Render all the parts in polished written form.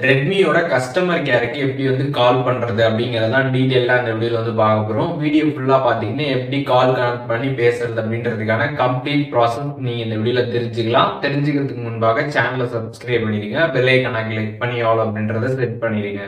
ரெட்மியோட customer கேருக்கு எப்படி வந்து கால் பண்றது அப்படிங்கறதெல்லாம் டீடைலா இந்த வீடியோல வந்து பார்க்க போறோம். வீடியோ ஃபுல்லா பாத்தீங்கன்னா எப்படி கால் கனெக்ட் பண்ணி பேசுறது அப்படின்றதுக்கான கம்ப்ளீட் ப்ராசஸ் நீங்க இந்த வீடியோல தெரிஞ்சுக்கலாம். தெரிஞ்சுக்கிறதுக்கு முன்பாக சேனலை சப்ஸ்கிரைப் பண்ணிடுங்க, பெல் ஐகானை கிளிக் பண்ணி ஆல் அப்படின்றத செட் பண்ணிடுங்க.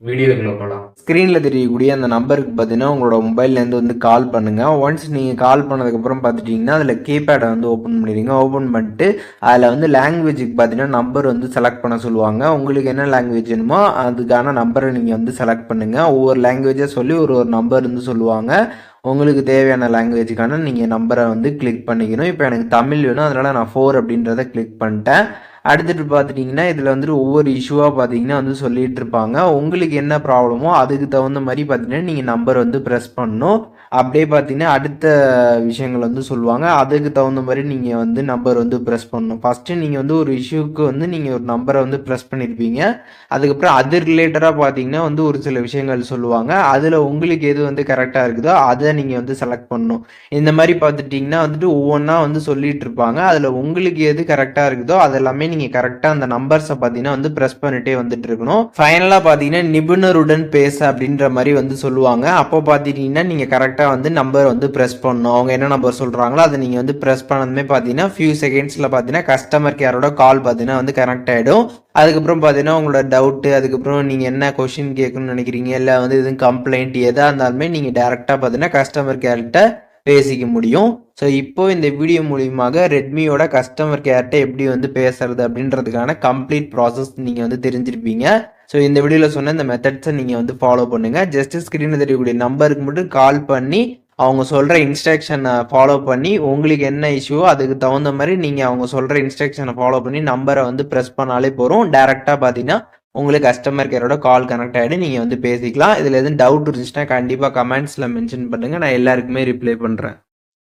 வீடியோக்குள்ள போகலாம். ஸ்க்ரீனில் தெரியக்கூடிய அந்த நம்பருக்கு பார்த்தீங்கன்னா உங்களோட மொபைல்லேருந்து வந்து கால் பண்ணுங்கள். ஒன்ஸ் நீங்கள் கால் பண்ணதுக்கப்புறம் பார்த்துட்டிங்கன்னா அதில் கீபேடை வந்து ஓப்பன் பண்ணிடுங்க. ஓப்பன் பண்ணிட்டு அதில் வந்து லாங்குவேஜுக்கு பார்த்தீங்கன்னா நம்பர் வந்து செலக்ட் பண்ண சொல்லுவாங்க. உங்களுக்கு என்ன லாங்குவேஜ் வேணுமோ அதுக்கான நம்பரை நீங்கள் வந்து செலக்ட் பண்ணுங்கள். ஒவ்வொரு லாங்குவேஜாக சொல்லி ஒரு நம்பர் வந்து சொல்லுவாங்க. உங்களுக்கு தேவையான லாங்குவேஜுக்கான நீங்கள் நம்பரை வந்து கிளிக் பண்ணிக்கணும். இப்போ எனக்கு தமிழ் வேணும், அதனால் நான் 4 அப்படின்றத கிளிக் பண்ணிட்டேன். அடுத்துட்டு பார்த்துட்டிங்கன்னா இதில் வந்துட்டு ஒவ்வொரு இஷ்யூவாக பார்த்தீங்கன்னா வந்து சொல்லிகிட்டு இருப்பாங்க. உங்களுக்கு என்ன ப்ராப்ளமோ அதுக்கு தகுந்த மாதிரி பார்த்தீங்கன்னா நீங்கள் நம்பர் வந்து ப்ரெஸ் பண்ணணும். அப்படியே பார்த்தீங்கன்னா அடுத்த விஷயங்கள் வந்து சொல்லுவாங்க. அதுக்கு தகுந்த மாதிரி நீங்கள் வந்து நம்பர் வந்து ப்ரெஸ் பண்ணணும். ஃபஸ்ட்டு நீங்கள் வந்து ஒரு இஷ்யூக்கு வந்து நீங்கள் ஒரு நம்பரை வந்து ப்ரெஸ் பண்ணியிருப்பீங்க. அதுக்கப்புறம் அது ரிலேட்டடாக பார்த்தீங்கன்னா வந்து ஒரு சில விஷயங்கள் சொல்லுவாங்க. அதில் உங்களுக்கு எது வந்து கரெக்டாக இருக்குதோ அதை நீங்கள் வந்து செலக்ட் பண்ணணும். இந்த மாதிரி பார்த்துட்டிங்கன்னா வந்துட்டு ஒவ்வொன்றா வந்து சொல்லிட்டு இருப்பாங்க. அதில் உங்களுக்கு எது கரெக்டாக இருக்குதோ அதெல்லாமே நீங்கள் கரெக்டாக அந்த நம்பர்ஸை பார்த்தீங்கன்னா வந்து ப்ரெஸ் பண்ணிட்டே வந்துட்டு இருக்கணும். ஃபைனலாக பார்த்தீங்கன்னா நிபுணருடன் பேச அப்படின்ற மாதிரி வந்து சொல்லுவாங்க. அப்போ பார்த்துட்டிங்கன்னா நீங்கள் கரெக்டாக வந்து நம்பர் வந்து ப்ரெஸ் பண்ணணும். அவங்க என்ன நம்பர் சொல்கிறாங்களோ அதை நீங்கள் வந்து ப்ரெஸ் பண்ணதுமே பார்த்தீங்கன்னா ஃபியூ செகண்ட்ஸில் பார்த்தீங்கன்னா கஸ்டமர் கேரோட கால் பார்த்தீங்கன்னா வந்து கனெக்ட் ஆகிடும். அதுக்கப்புறம் பார்த்தீங்கன்னா உங்களோட டவுட்டு, அதுக்கப்புறம் நீங்கள் என்ன கொஷின் கேட்கணும்னு நினைக்கிறீங்க, இல்லை வந்து எதுவும் கம்ப்ளைண்ட் எதாக இருந்தாலுமே நீங்கள் டேரெக்டாக பார்த்தீங்கன்னா கஸ்டமர் கேர்கிட்ட பேசிக்க முடியும். ஸோ இப்போ இந்த வீடியோ மூலியமாக ரெட்மியோட கஸ்டமர் கேர்கிட்ட எப்படி வந்து பேசுறது அப்படின்றதுக்கான கம்ப்ளீட் ப்ராசஸ் நீங்கள் வந்து தெரிஞ்சிருப்பீங்க. ஸோ இந்த வீடியோவில் சொன்ன இந்த மெத்தட்ஸை நீங்கள் வந்து ஃபாலோ பண்ணுங்கள். ஜஸ்ட் ஸ்க்ரீனில் தெரியக்கூடிய நம்பருக்கு மட்டும் கால் பண்ணி அவங்க சொல்கிற இன்ஸ்ட்ரக்ஷனை ஃபாலோ பண்ணி உங்களுக்கு என்ன இஷ்யூவோ அதுக்கு தகுந்த மாதிரி நீங்கள் அவங்க சொல்கிற இன்ஸ்ட்ரக்ஷனை ஃபாலோ பண்ணி நம்பரை வந்து ப்ரெஸ் பண்ணாலே போகிறோம். டேரெக்டாக பார்த்தீங்கன்னா உங்களுக்கு கஸ்டமர் கேரோட கால் கனெக்ட் ஆகிடும். நீங்கள் வந்து பேசிக்கலாம். இதில் எதுவும் டவுட் இருந்துச்சுன்னா கண்டிப்பாக கமெண்ட்ஸில் மென்ஷன் பண்ணுங்கள். நான் எல்லாருக்குமே ரிப்ளை பண்ணுறேன்.